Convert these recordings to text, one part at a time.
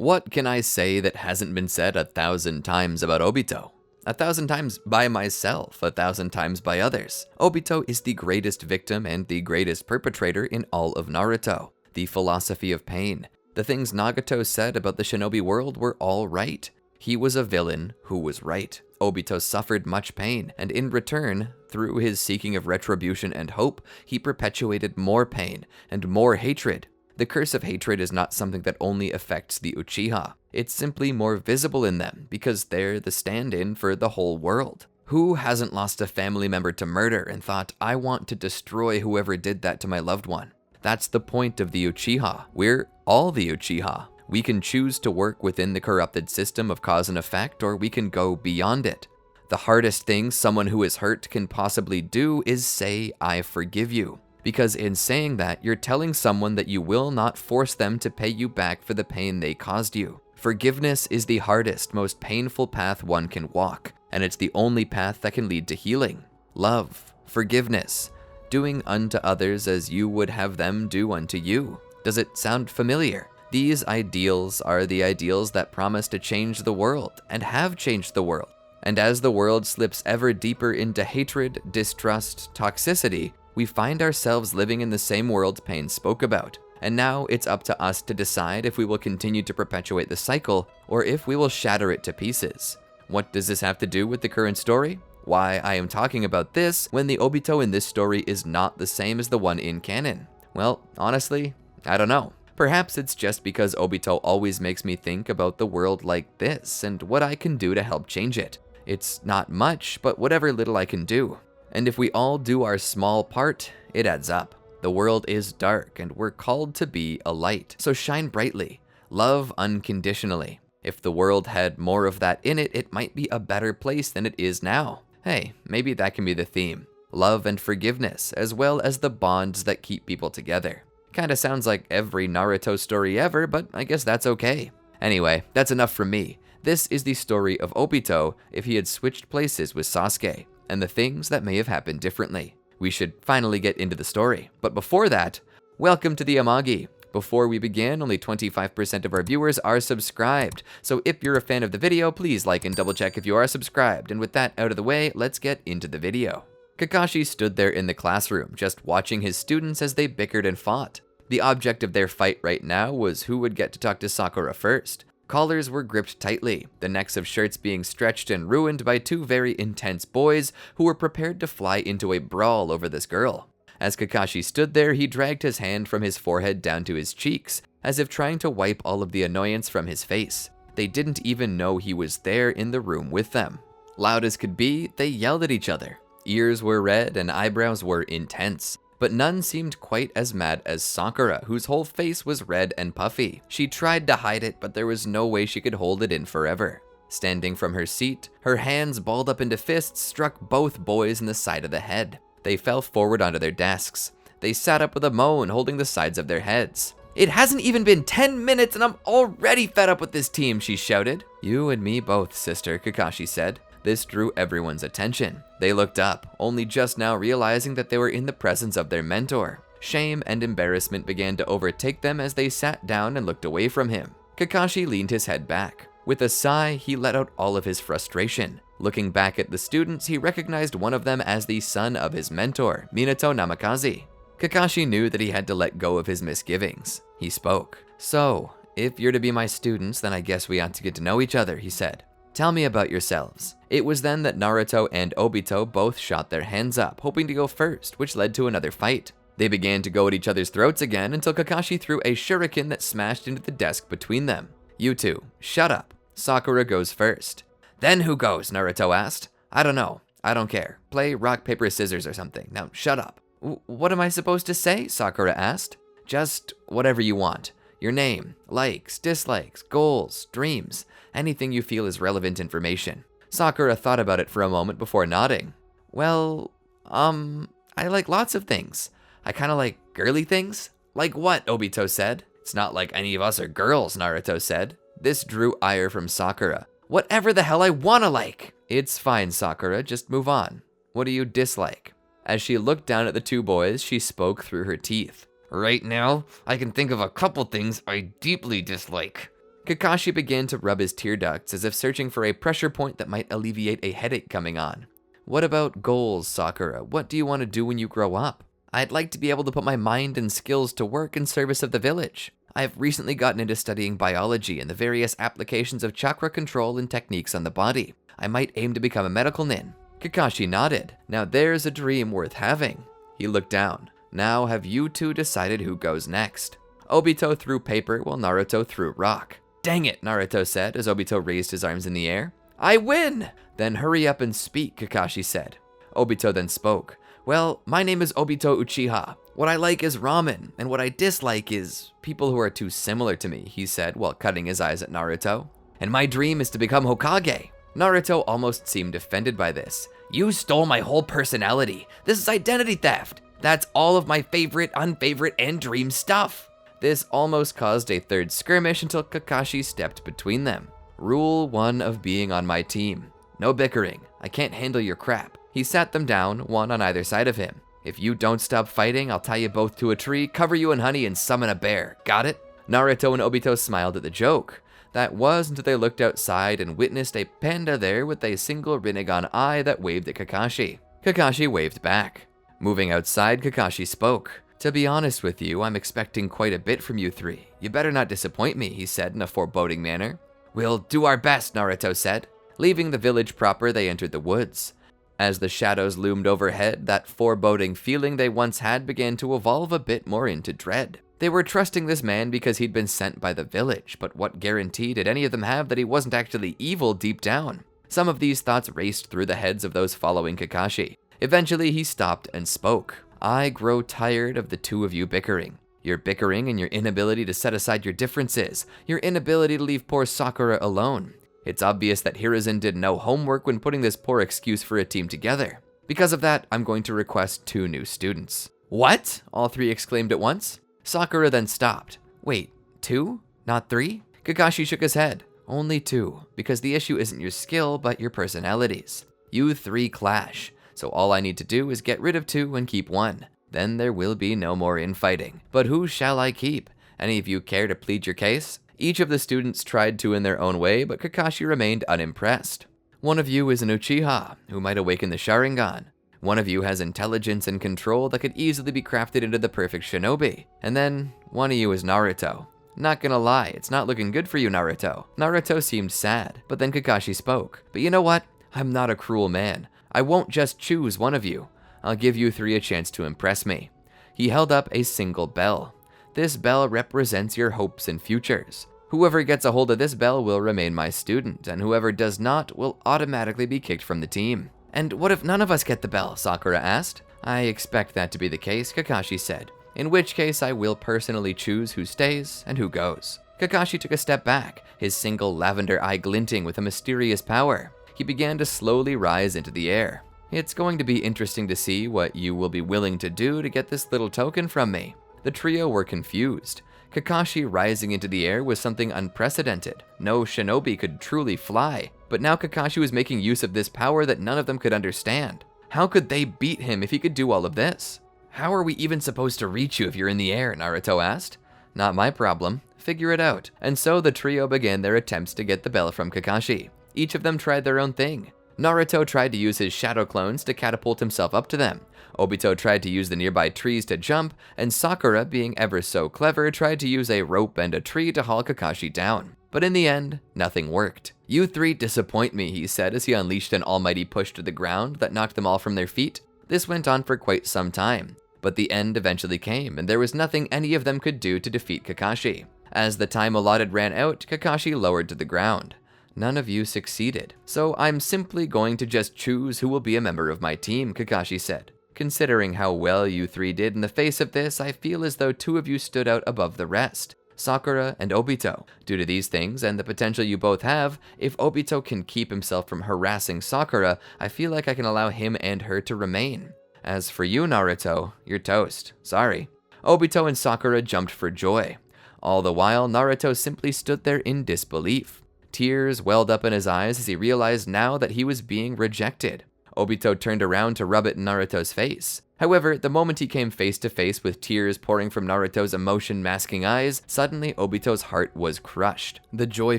What can I say that hasn't been said 1,000 times about Obito? 1,000 times by myself, 1,000 times by others. Obito is the greatest victim and the greatest perpetrator in all of Naruto. The philosophy of pain. The things Nagato said about the Shinobi World were all right. He was a villain who was right. Obito suffered much pain, and in return, through his seeking of retribution and hope, he perpetuated more pain and more hatred. The curse of hatred is not something that only affects the Uchiha. It's simply more visible in them, because they're the stand-in for the whole world. Who hasn't lost a family member to murder and thought, I want to destroy whoever did that to my loved one? That's the point of the Uchiha. We're all the Uchiha. We can choose to work within the corrupted system of cause and effect, or we can go beyond it. The hardest thing someone who is hurt can possibly do is say, I forgive you. Because in saying that, you're telling someone that you will not force them to pay you back for the pain they caused you. Forgiveness is the hardest, most painful path one can walk, and it's the only path that can lead to healing. Love, forgiveness, doing unto others as you would have them do unto you. Does it sound familiar? These ideals are the ideals that promise to change the world, and have changed the world. And as the world slips ever deeper into hatred, distrust, toxicity, we find ourselves living in the same world Pain spoke about. And now it's up to us to decide if we will continue to perpetuate the cycle, or if we will shatter it to pieces. What does this have to do with the current story? Why I am talking about this when the Obito in this story is not the same as the one in canon? Well, honestly, I don't know. Perhaps it's just because Obito always makes me think about the world like this, and what I can do to help change it. It's not much, but whatever little I can do. And if we all do our small part, it adds up. The world is dark, and we're called to be a light. So shine brightly. Love unconditionally. If the world had more of that in it, it might be a better place than it is now. Hey, maybe that can be the theme. Love and forgiveness, as well as the bonds that keep people together. Kinda sounds like every Naruto story ever, but I guess that's okay. Anyway, that's enough from me. This is the story of Obito if he had switched places with Sasuke, and the things that may have happened differently. We should finally get into the story. But before that, welcome to the Amagi. Before we begin, only 25% of our viewers are subscribed. So if you're a fan of the video, please like and double check if you are subscribed. And with that out of the way, let's get into the video. Kakashi stood there in the classroom, just watching his students as they bickered and fought. The object of their fight right now was who would get to talk to Sakura first. Collars were gripped tightly, the necks of shirts being stretched and ruined by two very intense boys who were prepared to fly into a brawl over this girl. As Kakashi stood there, he dragged his hand from his forehead down to his cheeks, as if trying to wipe all of the annoyance from his face. They didn't even know he was there in the room with them. Loud as could be, they yelled at each other. Ears were red and eyebrows were intense. But none seemed quite as mad as Sakura, whose whole face was red and puffy. She tried to hide it, but there was no way she could hold it in forever. Standing from her seat, her hands balled up into fists struck both boys in the side of the head. They fell forward onto their desks. They sat up with a moan, holding the sides of their heads. It hasn't even been 10 minutes and I'm already fed up with this team, she shouted. You and me both, sister, Kakashi said. This drew everyone's attention. They looked up, only just now realizing that they were in the presence of their mentor. Shame and embarrassment began to overtake them as they sat down and looked away from him. Kakashi leaned his head back. With a sigh, he let out all of his frustration. Looking back at the students, he recognized one of them as the son of his mentor, Minato Namikaze. Kakashi knew that he had to let go of his misgivings. He spoke. So, if you're to be my students, then I guess we ought to get to know each other, he said. Tell me about yourselves. It was then that Naruto and Obito both shot their hands up, hoping to go first, which led to another fight. They began to go at each other's throats again until Kakashi threw a shuriken that smashed into the desk between them. You two, shut up. Sakura goes first. Then who goes? Naruto asked. I don't know. I don't care. Play rock, paper, scissors or something. Now shut up. What am I supposed to say? Sakura asked. Just whatever you want. Your name, likes, dislikes, goals, dreams, anything you feel is relevant information. Sakura thought about it for a moment before nodding. Well, I like lots of things. I kinda like girly things. Like what? Obito said. It's not like any of us are girls, Naruto said. This drew ire from Sakura. Whatever the hell I wanna like. It's fine, Sakura, just move on. What do you dislike? As she looked down at the two boys, she spoke through her teeth. Right now, I can think of a couple things I deeply dislike. Kakashi began to rub his tear ducts as if searching for a pressure point that might alleviate a headache coming on. What about goals, Sakura? What do you want to do when you grow up? I'd like to be able to put my mind and skills to work in service of the village. I have recently gotten into studying biology and the various applications of chakra control and techniques on the body. I might aim to become a medical nin. Kakashi nodded. Now there's a dream worth having. He looked down. Now have you two decided who goes next? Obito threw paper while Naruto threw rock. Dang it, Naruto said as Obito raised his arms in the air. I win! Then hurry up and speak, Kakashi said. Obito then spoke. Well, my name is Obito Uchiha. What I like is ramen, and what I dislike is people who are too similar to me, he said while cutting his eyes at Naruto. And my dream is to become Hokage. Naruto almost seemed offended by this. You stole my whole personality. This is identity theft. That's all of my favorite, unfavorite, and dream stuff. This almost caused a third skirmish until Kakashi stepped between them. Rule 1 of being on my team. No bickering. I can't handle your crap. He sat them down, one on either side of him. If you don't stop fighting, I'll tie you both to a tree, cover you in honey, and summon a bear. Got it? Naruto and Obito smiled at the joke. That was until they looked outside and witnessed a panda there with a single Rinnegan eye that waved at Kakashi. Kakashi waved back. Moving outside, Kakashi spoke. To be honest with you, I'm expecting quite a bit from you three. You better not disappoint me, he said in a foreboding manner. We'll do our best, Naruto said. Leaving the village proper, they entered the woods. As the shadows loomed overhead, that foreboding feeling they once had began to evolve a bit more into dread. They were trusting this man because he'd been sent by the village, but what guarantee did any of them have that he wasn't actually evil deep down? Some of these thoughts raced through the heads of those following Kakashi. Eventually, he stopped and spoke. I grow tired of the two of you bickering. Your bickering and your inability to set aside your differences, your inability to leave poor Sakura alone. It's obvious that Hiruzen did no homework when putting this poor excuse for a team together. Because of that, I'm going to request 2 new students. What? All 3 exclaimed at once. Sakura then stopped. Wait, 2? Not 3? Kakashi shook his head. Only 2, because the issue isn't your skill, but your personalities. You 3 clash, so all I need to do is get rid of 2 and keep 1. Then there will be no more infighting. But who shall I keep? Any of you care to plead your case? Each of the students tried to in their own way, but Kakashi remained unimpressed. One of you is an Uchiha, who might awaken the Sharingan. One of you has intelligence and control that could easily be crafted into the perfect shinobi. And then, one of you is Naruto. Not gonna lie, it's not looking good for you, Naruto. Naruto seemed sad, but then Kakashi spoke. But you know what? I'm not a cruel man. I won't just choose one of you. I'll give you 3 a chance to impress me. He held up a single bell. This bell represents your hopes and futures. Whoever gets a hold of this bell will remain my student, and whoever does not will automatically be kicked from the team. And what if none of us get the bell? Sakura asked. I expect that to be the case, Kakashi said. In which case I will personally choose who stays and who goes. Kakashi took a step back, his single lavender eye glinting with a mysterious power. He began to slowly rise into the air. It's going to be interesting to see what you will be willing to do to get this little token from me. The trio were confused. Kakashi rising into the air was something unprecedented. No shinobi could truly fly, but now Kakashi was making use of this power that none of them could understand. How could they beat him if he could do all of this? How are we even supposed to reach you if you're in the air? Naruto asked. Not my problem. Figure it out. And so the trio began their attempts to get the bell from Kakashi. Each of them tried their own thing. Naruto tried to use his shadow clones to catapult himself up to them. Obito tried to use the nearby trees to jump, and Sakura, being ever so clever, tried to use a rope and a tree to haul Kakashi down. But in the end, nothing worked. You 3 disappoint me, he said as he unleashed an almighty push to the ground that knocked them all from their feet. This went on for quite some time, but the end eventually came, and there was nothing any of them could do to defeat Kakashi. As the time allotted ran out, Kakashi lowered to the ground. None of you succeeded, so I'm simply going to just choose who will be a member of my team, Kakashi said. Considering how well you 3 did in the face of this, I feel as though 2 of you stood out above the rest, Sakura and Obito. Due to these things and the potential you both have, if Obito can keep himself from harassing Sakura, I feel like I can allow him and her to remain. As for you, Naruto, you're toast. Sorry. Obito and Sakura jumped for joy. All the while, Naruto simply stood there in disbelief. Tears welled up in his eyes as he realized now that he was being rejected. Obito turned around to rub it in Naruto's face. However, the moment he came face to face with tears pouring from Naruto's emotion-masking eyes, suddenly Obito's heart was crushed. The joy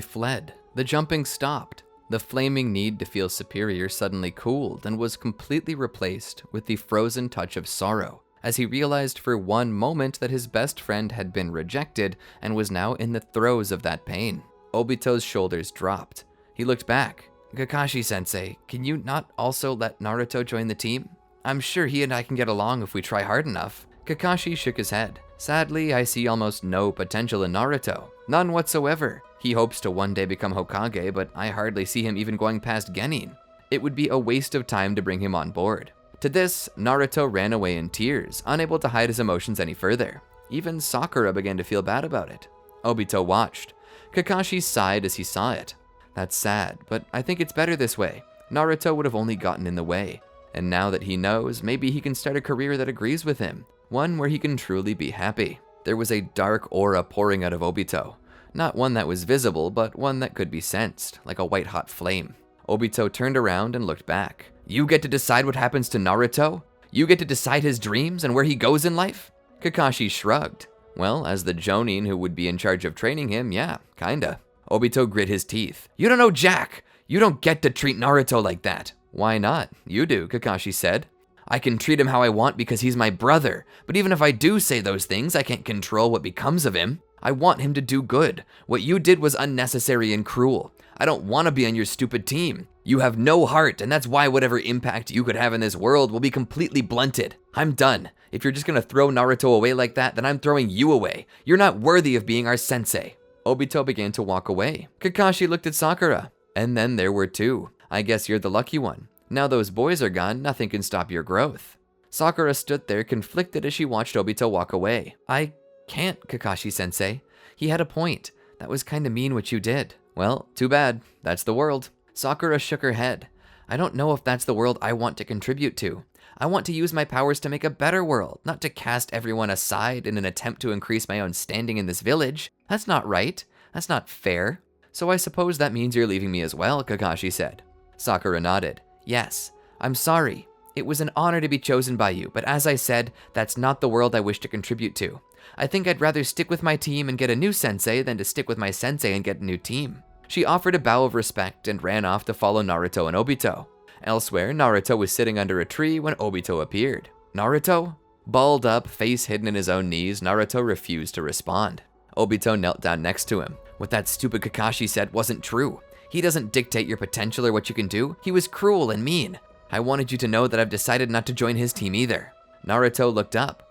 fled. The jumping stopped. The flaming need to feel superior suddenly cooled and was completely replaced with the frozen touch of sorrow, as he realized for one moment that his best friend had been rejected and was now in the throes of that pain. Obito's shoulders dropped. He looked back. "Kakashi-sensei, can you not also let Naruto join the team? I'm sure he and I can get along if we try hard enough." Kakashi shook his head. "Sadly, I see almost no potential in Naruto. None whatsoever. He hopes to one day become Hokage, but I hardly see him even going past Genin. It would be a waste of time to bring him on board." To this, Naruto ran away in tears, unable to hide his emotions any further. Even Sakura began to feel bad about it. Obito watched. Kakashi sighed as he saw it. "That's sad, but I think it's better this way. Naruto would have only gotten in the way. And now that he knows, maybe he can start a career that agrees with him, one where he can truly be happy." There was a dark aura pouring out of Obito. Not one that was visible, but one that could be sensed, like a white-hot flame. Obito turned around and looked back. "You get to decide what happens to Naruto? You get to decide his dreams and where he goes in life?" Kakashi shrugged. "Well, as the Jonin who would be in charge of training him, yeah, kinda." Obito grit his teeth. "You don't know Jack! You don't get to treat Naruto like that." "Why not? You do," Kakashi said. "I can treat him how I want because he's my brother, but even if I do say those things, I can't control what becomes of him. I want him to do good. What you did was unnecessary and cruel. I don't want to be on your stupid team. You have no heart, and that's why whatever impact you could have in this world will be completely blunted. I'm done. If you're just gonna throw Naruto away like that, then I'm throwing you away. You're not worthy of being our sensei." Obito began to walk away. Kakashi looked at Sakura. "And then there were two. I guess you're the lucky one. Now those boys are gone, nothing can stop your growth." Sakura stood there conflicted as she watched Obito walk away. "I can't, Kakashi-sensei. He had a point. That was kinda mean what you did." "Well, too bad. That's the world." Sakura shook her head. "I don't know if that's the world I want to contribute to. I want to use my powers to make a better world, not to cast everyone aside in an attempt to increase my own standing in this village. That's not right. That's not fair. So I suppose that means you're leaving me as well," Kakashi said. Sakura nodded. "Yes, I'm sorry. It was an honor to be chosen by you, but as I said, that's not the world I wish to contribute to. I think I'd rather stick with my team and get a new sensei than to stick with my sensei and get a new team." She offered a bow of respect and ran off to follow Naruto and Obito. Elsewhere, Naruto was sitting under a tree when Obito appeared. "Naruto?" Balled up, face hidden in his own knees, Naruto refused to respond. Obito knelt down next to him. "What that stupid Kakashi said wasn't true. He doesn't dictate your potential or what you can do. He was cruel and mean. I wanted you to know that I've decided not to join his team either." Naruto looked up.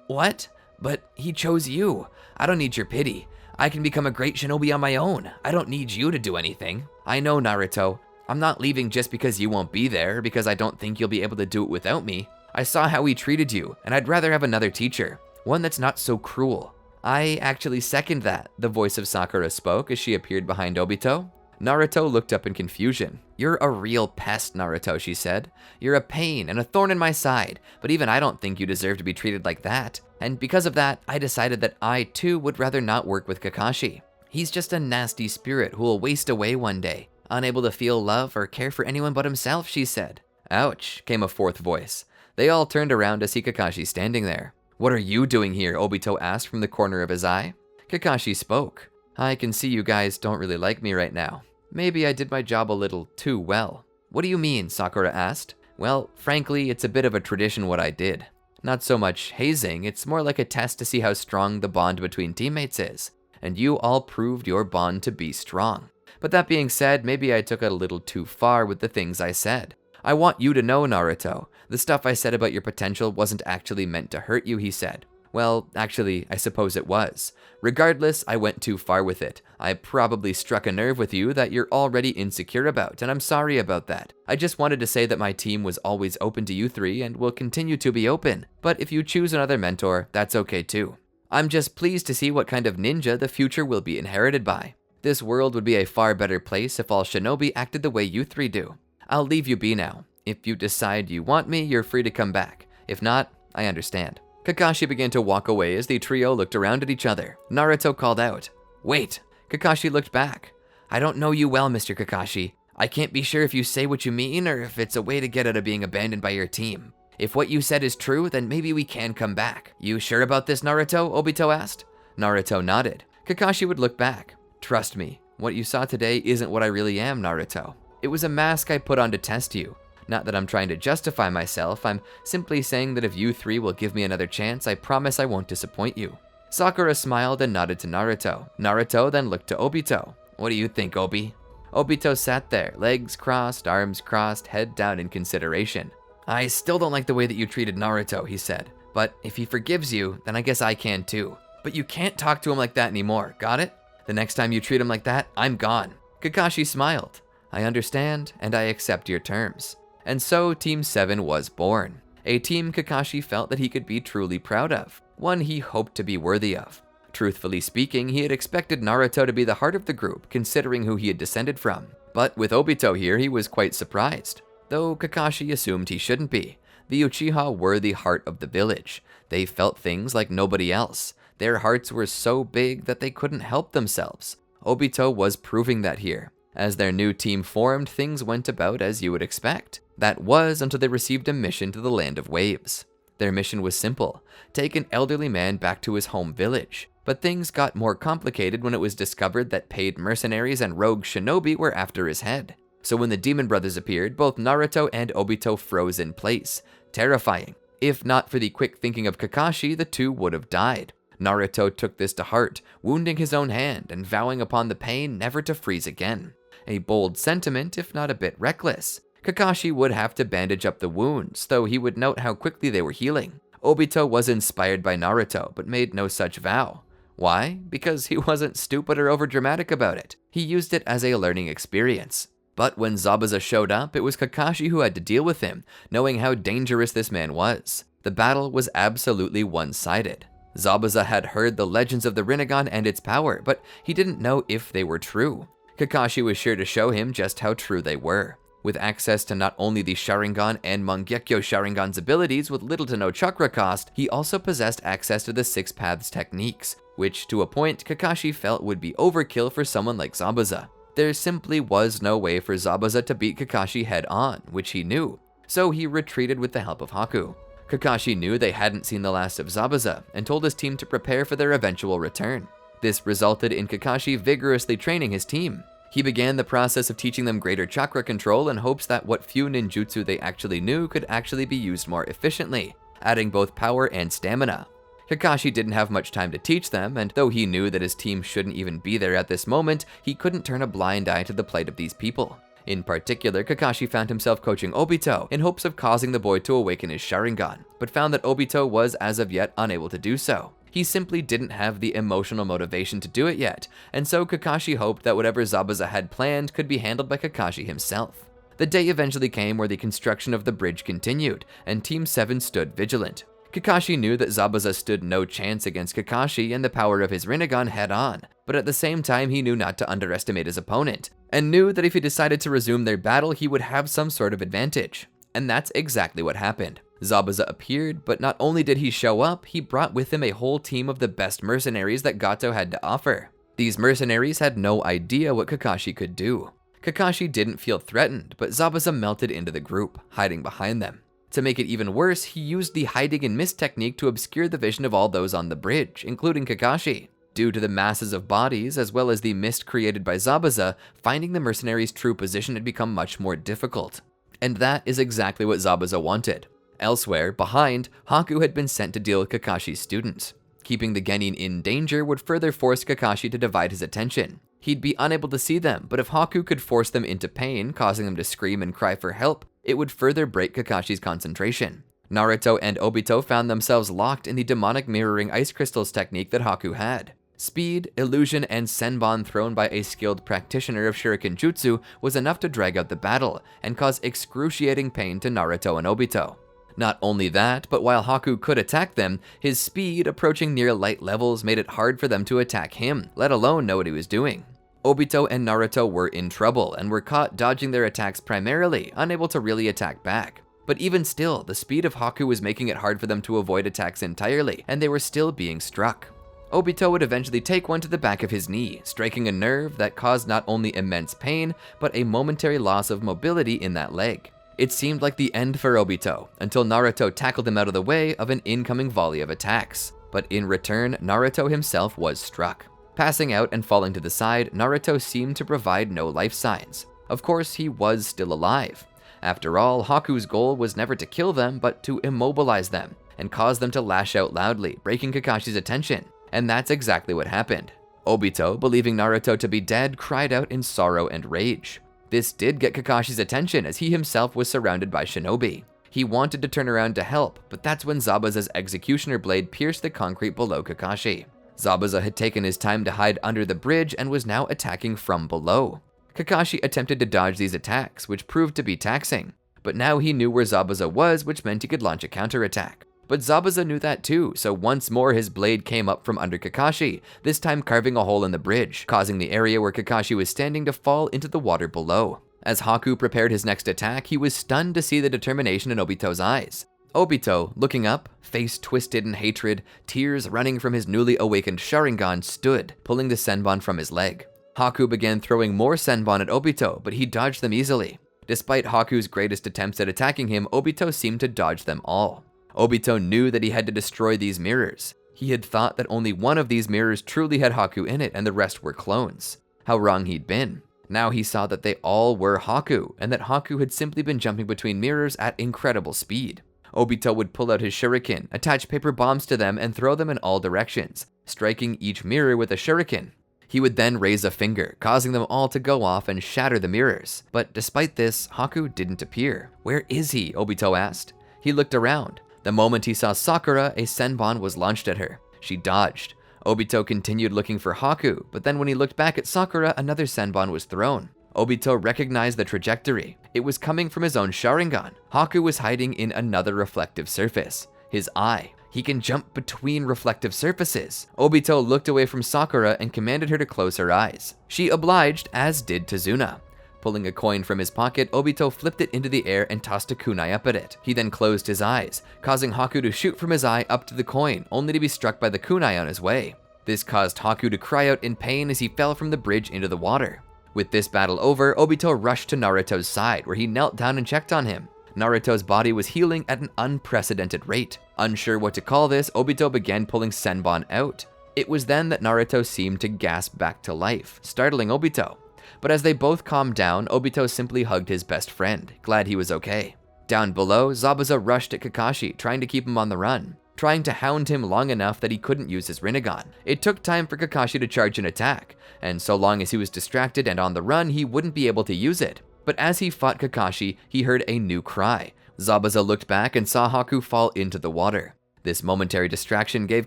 "What? But he chose you. I don't need your pity. I can become a great shinobi on my own. I don't need you to do anything." "I know, Naruto. I'm not leaving just because you won't be there, because I don't think you'll be able to do it without me. I saw how he treated you, and I'd rather have another teacher. One that's not so cruel." "I actually second that," the voice of Sakura spoke as she appeared behind Obito. Naruto looked up in confusion. "You're a real pest, Naruto," she said. "You're a pain and a thorn in my side, but even I don't think you deserve to be treated like that. And because of that, I decided that I, too, would rather not work with Kakashi. He's just a nasty spirit who will waste away one day, unable to feel love or care for anyone but himself," she said. "Ouch," came a fourth voice. They all turned around to see Kakashi standing there. "What are you doing here?" Obito asked from the corner of his eye. Kakashi spoke. "I can see you guys don't really like me right now. Maybe I did my job a little too well." "What do you mean?" Sakura asked. "Well, frankly, it's a bit of a tradition what I did. Not so much hazing, it's more like a test to see how strong the bond between teammates is. And you all proved your bond to be strong. But that being said, maybe I took it a little too far with the things I said. I want you to know, Naruto, the stuff I said about your potential wasn't actually meant to hurt you," he said. "Well, actually, I suppose it was. Regardless, I went too far with it. I probably struck a nerve with you that you're already insecure about, and I'm sorry about that. I just wanted to say that my team was always open to you three and will continue to be open. But if you choose another mentor, that's okay too. I'm just pleased to see what kind of ninja the future will be inherited by. This world would be a far better place if all shinobi acted the way you three do. I'll leave you be now. If you decide you want me, you're free to come back. If not, I understand." Kakashi began to walk away as the trio looked around at each other. Naruto called out, "Wait!" Kakashi looked back. "I don't know you well, Mr. Kakashi. I can't be sure if you say what you mean or if it's a way to get out of being abandoned by your team. If what you said is true, then maybe we can come back. You sure about this, Naruto? Obito asked. Naruto nodded. Kakashi would look back. Trust me, what you saw today isn't what I really am, Naruto. It was a mask I put on to test you. Not that I'm trying to justify myself, I'm simply saying that if you three will give me another chance, I promise I won't disappoint you. Sakura smiled and nodded to Naruto. Naruto then looked to Obito. What do you think, Obi? Obito sat there, legs crossed, arms crossed, head down in consideration. I still don't like the way that you treated Naruto, he said. But if he forgives you, then I guess I can too. But you can't talk to him like that anymore, got it? The next time you treat him like that, I'm gone. Kakashi smiled. I understand, and I accept your terms. And so Team 7 was born. A team Kakashi felt that he could be truly proud of. One he hoped to be worthy of. Truthfully speaking, he had expected Naruto to be the heart of the group, considering who he had descended from. But with Obito here, he was quite surprised. Though Kakashi assumed he shouldn't be. The Uchiha were the heart of the village. They felt things like nobody else. Their hearts were so big that they couldn't help themselves. Obito was proving that here. As their new team formed, things went about as you would expect. That was until they received a mission to the Land of Waves. Their mission was simple, take an elderly man back to his home village. But things got more complicated when it was discovered that paid mercenaries and rogue shinobi were after his head. So when the Demon Brothers appeared, both Naruto and Obito froze in place. Terrifying. If not for the quick thinking of Kakashi, the two would have died. Naruto took this to heart, wounding his own hand and vowing upon the pain never to freeze again. A bold sentiment, if not a bit reckless. Kakashi would have to bandage up the wounds, though he would note how quickly they were healing. Obito was inspired by Naruto, but made no such vow. Why? Because he wasn't stupid or overdramatic about it. He used it as a learning experience. But when Zabuza showed up, it was Kakashi who had to deal with him, knowing how dangerous this man was. The battle was absolutely one-sided. Zabuza had heard the legends of the Rinnegan and its power, but he didn't know if they were true. Kakashi was sure to show him just how true they were. With access to not only the Sharingan and Mangekyo Sharingan's abilities with little to no chakra cost, he also possessed access to the Six Paths techniques, which to a point Kakashi felt would be overkill for someone like Zabuza. There simply was no way for Zabuza to beat Kakashi head on, which he knew, so he retreated with the help of Haku. Kakashi knew they hadn't seen the last of Zabuza and told his team to prepare for their eventual return. This resulted in Kakashi vigorously training his team. He began the process of teaching them greater chakra control in hopes that what few ninjutsu they actually knew could actually be used more efficiently, adding both power and stamina. Kakashi didn't have much time to teach them, and though he knew that his team shouldn't even be there at this moment, he couldn't turn a blind eye to the plight of these people. In particular, Kakashi found himself coaching Obito in hopes of causing the boy to awaken his Sharingan, but found that Obito was as of yet unable to do so. He simply didn't have the emotional motivation to do it yet, and so Kakashi hoped that whatever Zabuza had planned could be handled by Kakashi himself. The day eventually came where the construction of the bridge continued, and Team 7 stood vigilant. Kakashi knew that Zabuza stood no chance against Kakashi and the power of his Rinnegan head-on, but at the same time he knew not to underestimate his opponent, and knew that if he decided to resume their battle he would have some sort of advantage. And that's exactly what happened. Zabuza appeared, but not only did he show up, he brought with him a whole team of the best mercenaries that Gato had to offer. These mercenaries had no idea what Kakashi could do. Kakashi didn't feel threatened, but Zabuza melted into the group, hiding behind them. To make it even worse, he used the hiding and mist technique to obscure the vision of all those on the bridge, including Kakashi. Due to the masses of bodies, as well as the mist created by Zabuza, finding the mercenaries' true position had become much more difficult. And that is exactly what Zabuza wanted. Elsewhere, behind, Haku had been sent to deal with Kakashi's students. Keeping the Genin in danger would further force Kakashi to divide his attention. He'd be unable to see them, but if Haku could force them into pain, causing them to scream and cry for help, it would further break Kakashi's concentration. Naruto and Obito found themselves locked in the demonic mirroring ice crystals technique that Haku had. Speed, illusion, and senbon thrown by a skilled practitioner of shuriken jutsu was enough to drag out the battle and cause excruciating pain to Naruto and Obito. Not only that, but while Haku could attack them, his speed approaching near light levels made it hard for them to attack him, let alone know what he was doing. Obito and Naruto were in trouble and were caught dodging their attacks primarily, unable to really attack back. But even still, the speed of Haku was making it hard for them to avoid attacks entirely, and they were still being struck. Obito would eventually take one to the back of his knee, striking a nerve that caused not only immense pain, but a momentary loss of mobility in that leg. It seemed like the end for Obito, until Naruto tackled him out of the way of an incoming volley of attacks. But in return, Naruto himself was struck. Passing out and falling to the side, Naruto seemed to provide no life signs. Of course, he was still alive. After all, Haku's goal was never to kill them, but to immobilize them and cause them to lash out loudly, breaking Kakashi's attention. And that's exactly what happened. Obito, believing Naruto to be dead, cried out in sorrow and rage. This did get Kakashi's attention, as he himself was surrounded by shinobi. He wanted to turn around to help, but that's when Zabuza's executioner blade pierced the concrete below Kakashi. Zabuza had taken his time to hide under the bridge and was now attacking from below. Kakashi attempted to dodge these attacks, which proved to be taxing, but now he knew where Zabuza was, which meant he could launch a counterattack. But Zabuza knew that too, so once more his blade came up from under Kakashi, this time carving a hole in the bridge, causing the area where Kakashi was standing to fall into the water below. As Haku prepared his next attack, he was stunned to see the determination in Obito's eyes. Obito, looking up, face twisted in hatred, tears running from his newly awakened Sharingan, stood, pulling the Senbon from his leg. Haku began throwing more Senbon at Obito, but he dodged them easily. Despite Haku's greatest attempts at attacking him, Obito seemed to dodge them all. Obito knew that he had to destroy these mirrors. He had thought that only one of these mirrors truly had Haku in it and the rest were clones. How wrong he'd been. Now he saw that they all were Haku, and that Haku had simply been jumping between mirrors at incredible speed. Obito would pull out his shuriken, attach paper bombs to them, and throw them in all directions, striking each mirror with a shuriken. He would then raise a finger, causing them all to go off and shatter the mirrors. But despite this, Haku didn't appear. "Where is he?" Obito asked. He looked around. The moment he saw Sakura, a Senbon was launched at her. She dodged. Obito continued looking for Haku, but then when he looked back at Sakura, another Senbon was thrown. Obito recognized the trajectory. It was coming from his own Sharingan. Haku was hiding in another reflective surface. His eye. He can jump between reflective surfaces. Obito looked away from Sakura and commanded her to close her eyes. She obliged, as did Tazuna. Pulling a coin from his pocket, Obito flipped it into the air and tossed a kunai up at it. He then closed his eyes, causing Haku to shoot from his eye up to the coin, only to be struck by the kunai on his way. This caused Haku to cry out in pain as he fell from the bridge into the water. With this battle over, Obito rushed to Naruto's side, where he knelt down and checked on him. Naruto's body was healing at an unprecedented rate. Unsure what to call this, Obito began pulling Senbon out. It was then that Naruto seemed to gasp back to life, startling Obito. But as they both calmed down, Obito simply hugged his best friend, glad he was okay. Down below, Zabuza rushed at Kakashi, trying to keep him on the run, trying to hound him long enough that he couldn't use his Rinnegan. It took time for Kakashi to charge an attack, and so long as he was distracted and on the run, he wouldn't be able to use it. But as he fought Kakashi, he heard a new cry. Zabuza looked back and saw Haku fall into the water. This momentary distraction gave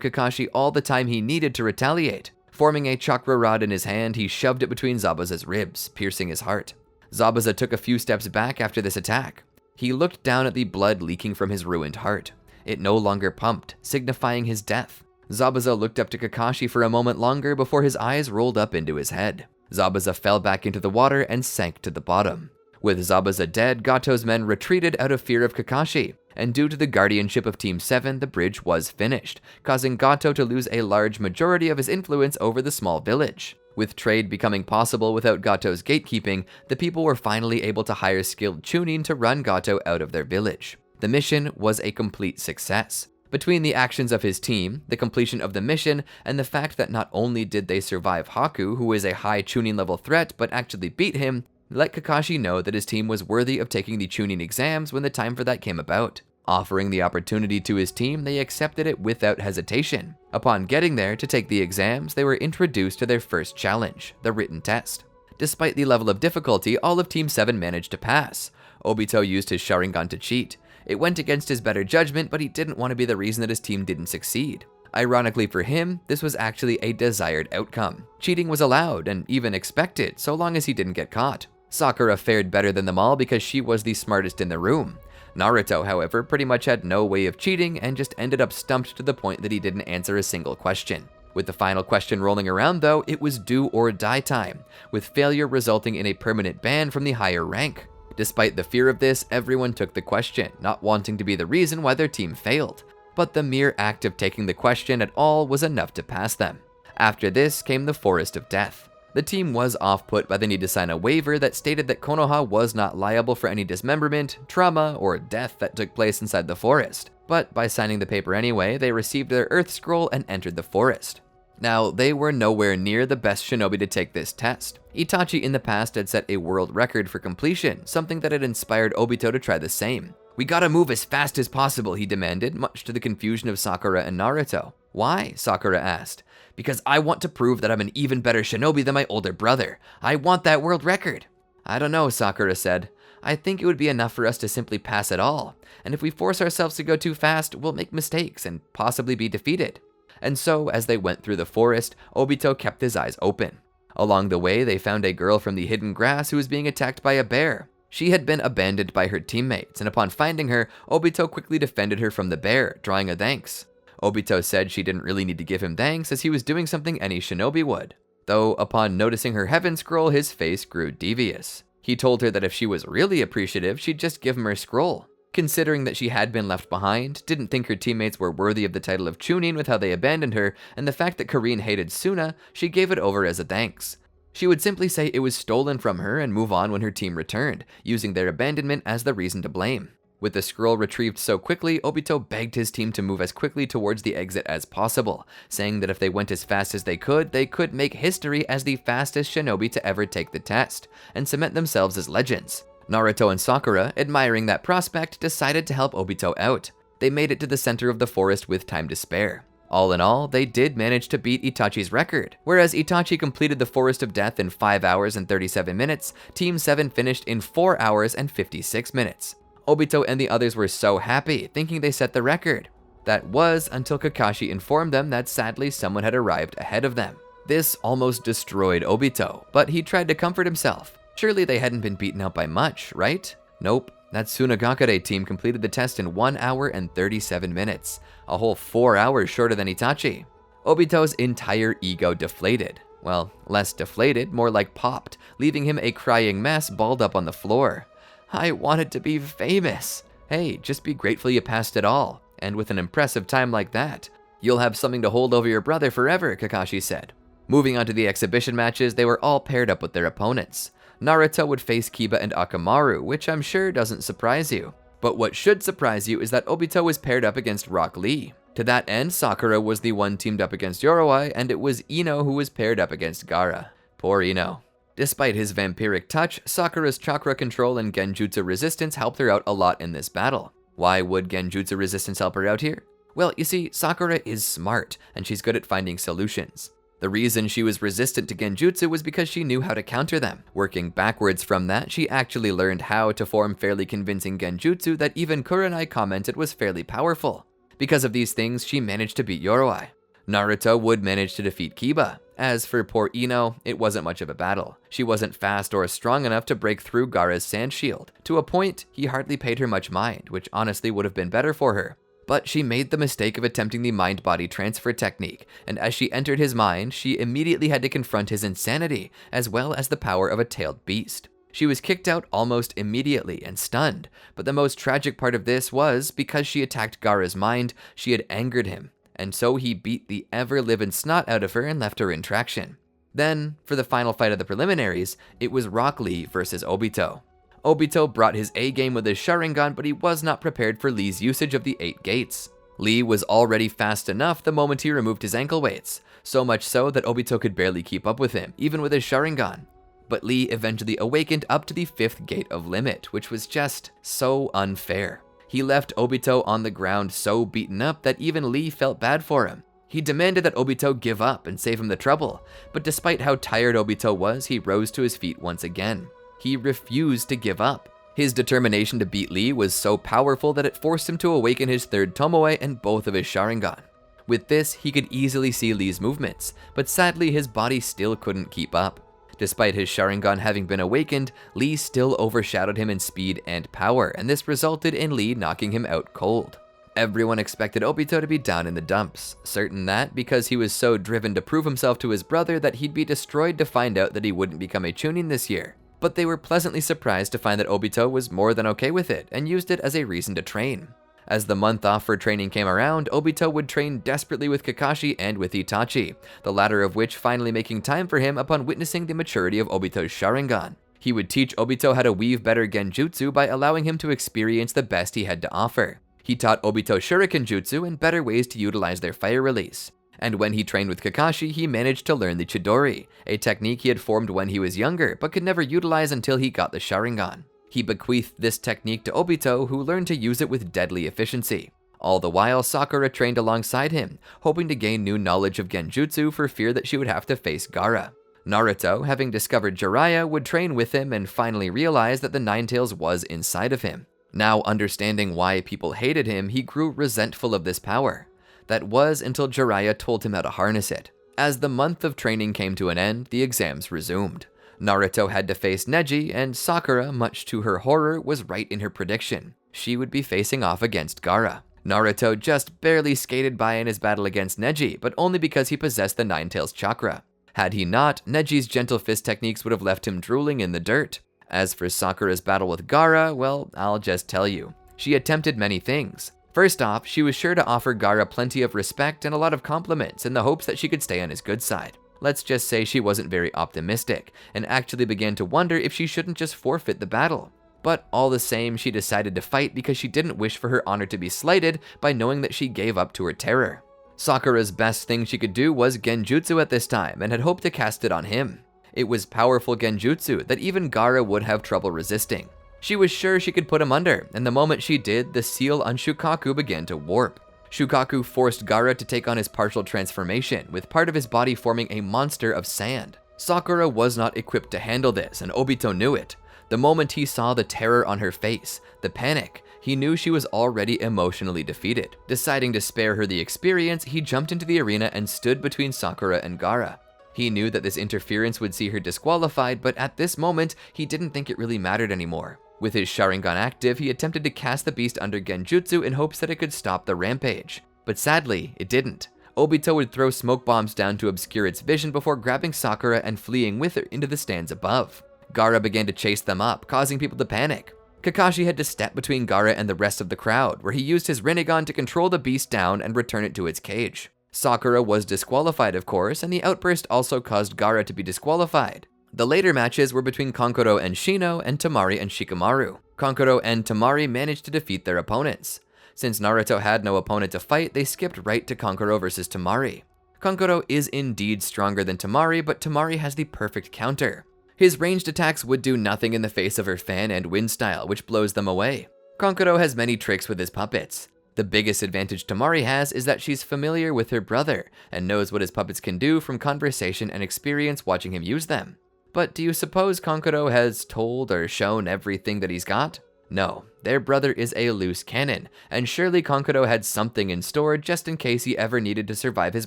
Kakashi all the time he needed to retaliate. Forming a chakra rod in his hand, he shoved it between Zabuza's ribs, piercing his heart. Zabuza took a few steps back after this attack. He looked down at the blood leaking from his ruined heart. It no longer pumped, signifying his death. Zabuza looked up to Kakashi for a moment longer before his eyes rolled up into his head. Zabuza fell back into the water and sank to the bottom. With Zabuza dead, Gato's men retreated out of fear of Kakashi, and due to the guardianship of Team 7, the bridge was finished, causing Gato to lose a large majority of his influence over the small village. With trade becoming possible without Gato's gatekeeping, the people were finally able to hire skilled Chunin to run Gato out of their village. The mission was a complete success. Between the actions of his team, the completion of the mission, and the fact that not only did they survive Haku, who is a high Chunin level threat, but actually beat him, let Kakashi know that his team was worthy of taking the Chunin exams when the time for that came about. Offering the opportunity to his team, they accepted it without hesitation. Upon getting there to take the exams, they were introduced to their first challenge, the written test. Despite the level of difficulty, all of Team 7 managed to pass. Obito used his Sharingan to cheat. It went against his better judgment, but he didn't want to be the reason that his team didn't succeed. Ironically for him, this was actually a desired outcome. Cheating was allowed and even expected, so long as he didn't get caught. Sakura fared better than them all because she was the smartest in the room. Naruto, however, pretty much had no way of cheating and just ended up stumped to the point that he didn't answer a single question. With the final question rolling around though, it was do or die time, with failure resulting in a permanent ban from the higher rank. Despite the fear of this, everyone took the question, not wanting to be the reason why their team failed. But the mere act of taking the question at all was enough to pass them. After this came the Forest of Death. The team was off-put by the need to sign a waiver that stated that Konoha was not liable for any dismemberment, trauma, or death that took place inside the forest. But by signing the paper anyway, they received their Earth Scroll and entered the forest. Now, they were nowhere near the best shinobi to take this test. Itachi in the past had set a world record for completion, something that had inspired Obito to try the same. "We gotta move as fast as possible," he demanded, much to the confusion of Sakura and Naruto. "Why?" Sakura asked. "Because I want to prove that I'm an even better shinobi than my older brother. I want that world record." "I don't know," Sakura said. "I think it would be enough for us to simply pass it all. And if we force ourselves to go too fast, we'll make mistakes and possibly be defeated." And so, as they went through the forest, Obito kept his eyes open. Along the way, they found a girl from the hidden grass who was being attacked by a bear. She had been abandoned by her teammates, and upon finding her, Obito quickly defended her from the bear, drawing a thanks. Obito said she didn't really need to give him thanks, as he was doing something any shinobi would. Though, upon noticing her heaven scroll, his face grew devious. He told her that if she was really appreciative, she'd just give him her scroll. Considering that she had been left behind, didn't think her teammates were worthy of the title of Chunin with how they abandoned her, and the fact that Karin hated Suna, she gave it over as a thanks. She would simply say it was stolen from her and move on when her team returned, using their abandonment as the reason to blame. With the scroll retrieved so quickly, Obito begged his team to move as quickly towards the exit as possible, saying that if they went as fast as they could make history as the fastest shinobi to ever take the test, and cement themselves as legends. Naruto and Sakura, admiring that prospect, decided to help Obito out. They made it to the center of the forest with time to spare. All in all, they did manage to beat Itachi's record. Whereas Itachi completed the Forest of Death in 5 hours and 37 minutes, Team 7 finished in 4 hours and 56 minutes. Obito and the others were so happy, thinking they set the record. That was until Kakashi informed them that sadly someone had arrived ahead of them. This almost destroyed Obito, but he tried to comfort himself. Surely they hadn't been beaten out by much, right? Nope. That Tsunagakure team completed the test in 1 hour and 37 minutes, a whole 4 hours shorter than Itachi. Obito's entire ego deflated. Well, less deflated, more like popped, leaving him a crying mess balled up on the floor. "I wanted to be famous." Hey, just be grateful you passed it all. And with an impressive time like that, you'll have something to hold over your brother forever, Kakashi said. Moving on to the exhibition matches, they were all paired up with their opponents. Naruto would face Kiba and Akamaru, which I'm sure doesn't surprise you. But what should surprise you is that Obito was paired up against Rock Lee. To that end, Sakura was the one teamed up against Yoroi, and it was Ino who was paired up against Gaara. Poor Ino. Despite his vampiric touch, Sakura's chakra control and genjutsu resistance helped her out a lot in this battle. Why would genjutsu resistance help her out here? Well, you see, Sakura is smart, and she's good at finding solutions. The reason she was resistant to genjutsu was because she knew how to counter them. Working backwards from that, she actually learned how to form fairly convincing genjutsu that even Kurenai commented was fairly powerful. Because of these things, she managed to beat Yoroi. Naruto would manage to defeat Kiba. As for poor Ino, it wasn't much of a battle. She wasn't fast or strong enough to break through Gaara's sand shield. To a point, he hardly paid her much mind, which honestly would have been better for her. But she made the mistake of attempting the mind-body transfer technique, and as she entered his mind, she immediately had to confront his insanity, as well as the power of a tailed beast. She was kicked out almost immediately and stunned, but the most tragic part of this was, because she attacked Gaara's mind, she had angered him, and so he beat the ever-living snot out of her and left her in traction. Then, for the final fight of the preliminaries, it was Rock Lee versus Obito. Obito brought his A-game with his Sharingan, but he was not prepared for Lee's usage of the 8 gates. Lee was already fast enough the moment he removed his ankle weights, so much so that Obito could barely keep up with him, even with his Sharingan. But Lee eventually awakened up to the 5th gate of limit, which was just so unfair. He left Obito on the ground so beaten up that even Lee felt bad for him. He demanded that Obito give up and save him the trouble, but despite how tired Obito was, he rose to his feet once again. He refused to give up. His determination to beat Lee was so powerful that it forced him to awaken his 3rd Tomoe and both of his Sharingan. With this, he could easily see Lee's movements, but sadly his body still couldn't keep up. Despite his Sharingan having been awakened, Lee still overshadowed him in speed and power, and this resulted in Lee knocking him out cold. Everyone expected Obito to be down in the dumps, certain that, because he was so driven to prove himself to his brother, that he'd be destroyed to find out that he wouldn't become a Chunin this year. But they were pleasantly surprised to find that Obito was more than okay with it, and used it as a reason to train. As the month off for training came around, Obito would train desperately with Kakashi and with Itachi, the latter of which finally making time for him upon witnessing the maturity of Obito's Sharingan. He would teach Obito how to weave better genjutsu by allowing him to experience the best he had to offer. He taught Obito Shuriken Jutsu and better ways to utilize their fire release. And when he trained with Kakashi, he managed to learn the Chidori, a technique he had formed when he was younger but could never utilize until he got the Sharingan. He bequeathed this technique to Obito, who learned to use it with deadly efficiency. All the while, Sakura trained alongside him, hoping to gain new knowledge of genjutsu for fear that she would have to face Gaara. Naruto, having discovered Jiraiya, would train with him and finally realize that the Ninetales was inside of him. Now understanding why people hated him, he grew resentful of this power. That was until Jiraiya told him how to harness it. As the month of training came to an end, the exams resumed. Naruto had to face Neji, and Sakura, much to her horror, was right in her prediction. She would be facing off against Gaara. Naruto just barely skated by in his battle against Neji, but only because he possessed the Ninetales chakra. Had he not, Neji's gentle fist techniques would have left him drooling in the dirt. As for Sakura's battle with Gaara, well, I'll just tell you. She attempted many things. First off, she was sure to offer Gaara plenty of respect and a lot of compliments in the hopes that she could stay on his good side. Let's just say she wasn't very optimistic, and actually began to wonder if she shouldn't just forfeit the battle. But all the same, she decided to fight because she didn't wish for her honor to be slighted by knowing that she gave up to her terror. Sakura's best thing she could do was genjutsu at this time, and had hoped to cast it on him. It was powerful genjutsu that even Gaara would have trouble resisting. She was sure she could put him under, and the moment she did, the seal on Shukaku began to warp. Shukaku forced Gaara to take on his partial transformation, with part of his body forming a monster of sand. Sakura was not equipped to handle this, and Obito knew it. The moment he saw the terror on her face, the panic, he knew she was already emotionally defeated. Deciding to spare her the experience, he jumped into the arena and stood between Sakura and Gaara. He knew that this interference would see her disqualified, but at this moment, he didn't think it really mattered anymore. With his Sharingan active, he attempted to cast the beast under genjutsu in hopes that it could stop the rampage. But sadly, it didn't. Obito would throw smoke bombs down to obscure its vision before grabbing Sakura and fleeing with her into the stands above. Gaara began to chase them up, causing people to panic. Kakashi had to step between Gaara and the rest of the crowd, where he used his Rinnegan to control the beast down and return it to its cage. Sakura was disqualified, of course, and the outburst also caused Gaara to be disqualified. The later matches were between Kankuro and Shino, and Temari and Shikamaru. Kankuro and Temari managed to defeat their opponents. Since Naruto had no opponent to fight, they skipped right to Kankuro versus Temari. Kankuro is indeed stronger than Temari, but Temari has the perfect counter. His ranged attacks would do nothing in the face of her fan and wind style, which blows them away. Kankuro has many tricks with his puppets. The biggest advantage Temari has is that she's familiar with her brother, and knows what his puppets can do from conversation and experience watching him use them. But do you suppose Kankuro has told or shown everything that he's got? No, their brother is a loose cannon, and surely Kankuro had something in store just in case he ever needed to survive his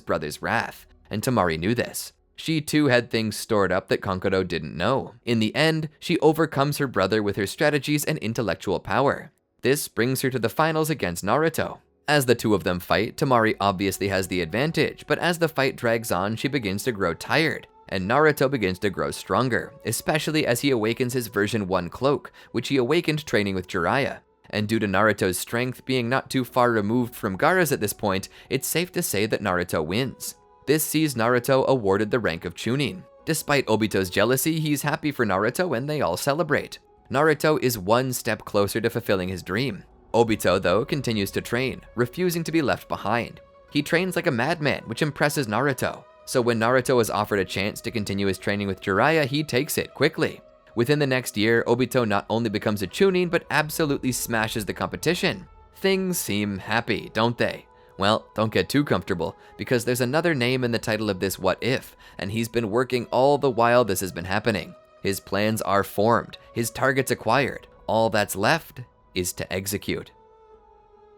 brother's wrath, and Temari knew this. She too had things stored up that Kankuro didn't know. In the end, she overcomes her brother with her strategies and intellectual power. This brings her to the finals against Naruto. As the two of them fight, Temari obviously has the advantage, but as the fight drags on, she begins to grow tired, and Naruto begins to grow stronger, especially as he awakens his version 1 cloak, which he awakened training with Jiraiya. And due to Naruto's strength being not too far removed from Gaara's at this point, it's safe to say that Naruto wins. This sees Naruto awarded the rank of Chunin. Despite Obito's jealousy, he's happy for Naruto and they all celebrate. Naruto is one step closer to fulfilling his dream. Obito, though, continues to train, refusing to be left behind. He trains like a madman, which impresses Naruto. So when Naruto is offered a chance to continue his training with Jiraiya, he takes it quickly. Within the next year, Obito not only becomes a Chunin, but absolutely smashes the competition. Things seem happy, don't they? Well, don't get too comfortable, because there's another name in the title of this What If, and he's been working all the while this has been happening. His plans are formed, his targets acquired. All that's left is to execute.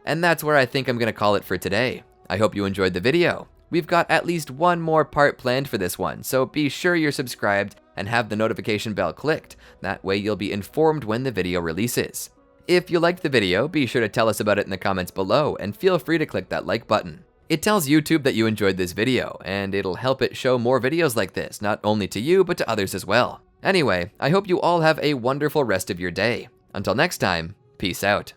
And that's where I think I'm going to call it for today. I hope you enjoyed the video. We've got at least one more part planned for this one, so be sure you're subscribed and have the notification bell clicked. That way you'll be informed when the video releases. If you liked the video, be sure to tell us about it in the comments below, and feel free to click that like button. It tells YouTube that you enjoyed this video, and it'll help it show more videos like this, not only to you, but to others as well. Anyway, I hope you all have a wonderful rest of your day. Until next time, peace out.